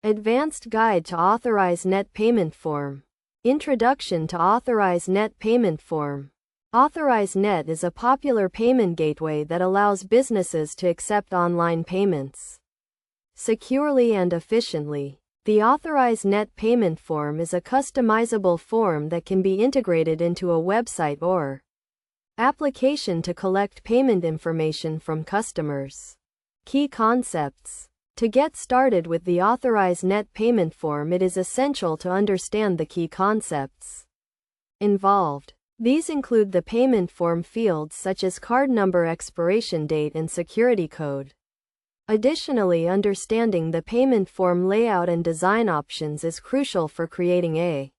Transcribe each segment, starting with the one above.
Advanced Guide to Authorize Net Payment Form. Introduction to Authorize Net Payment Form. Authorize Net is a popular payment gateway that allows businesses to accept online payments securely and efficiently. The Authorize Net Payment Form is a customizable form that can be integrated into a website or application to collect payment information from customers. Key concepts. To get started with the Authorize Net Payment Form, it is essential to understand the key concepts involved. These include the payment form fields such as card number, expiration date, and security code. Additionally, understanding the payment form layout and design options is crucial for creating a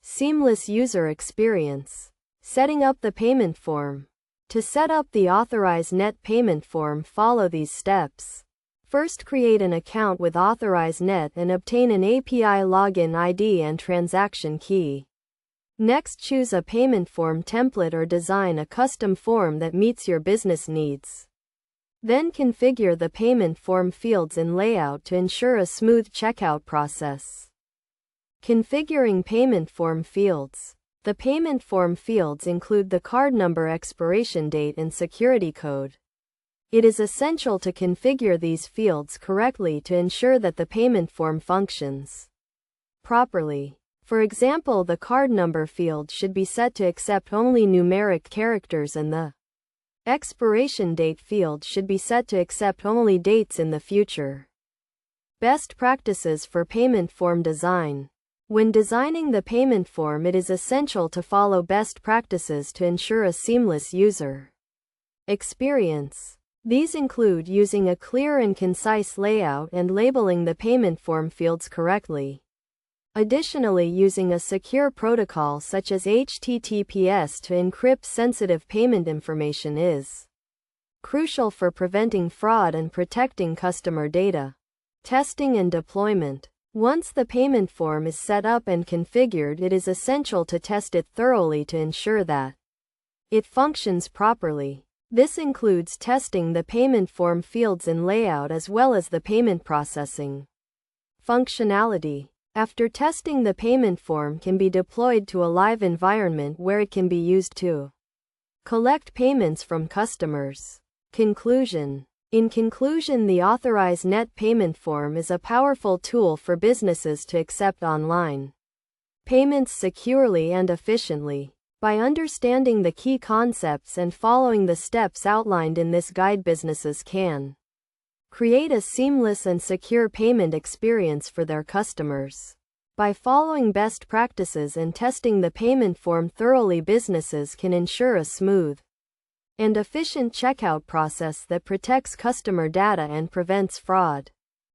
seamless user experience. Setting up the payment form. To set up the Authorize Net Payment Form, follow these steps. First, create an account with Authorize Net and obtain an API login ID and transaction key. Next, choose a payment form template or design a custom form that meets your business needs. Then configure the payment form fields and layout to ensure a smooth checkout process. Configuring payment form fields. The payment form fields include the card number, expiration date, and security code. It is essential to configure these fields correctly to ensure that the payment form functions properly. For example, the card number field should be set to accept only numeric characters, and the expiration date field should be set to accept only dates in the future. Best practices for payment form design. When designing the payment form, it is essential to follow best practices to ensure a seamless user experience. These include using a clear and concise layout and labeling the payment form fields correctly. Additionally, using a secure protocol such as HTTPS to encrypt sensitive payment information is crucial for preventing fraud and protecting customer data. Testing and deployment. Once the payment form is set up and configured, it is essential to test it thoroughly to ensure that it functions properly. This includes testing the payment form fields and layout as well as the payment processing functionality. After testing, the payment form can be deployed to a live environment where it can be used to collect payments from customers. Conclusion. In conclusion, the Authorize Net Payment Form is a powerful tool for businesses to accept online payments securely and efficiently. By understanding the key concepts and following the steps outlined in this guide, businesses can create a seamless and secure payment experience for their customers. By following best practices and testing the payment form thoroughly, businesses can ensure a smooth and efficient checkout process that protects customer data and prevents fraud.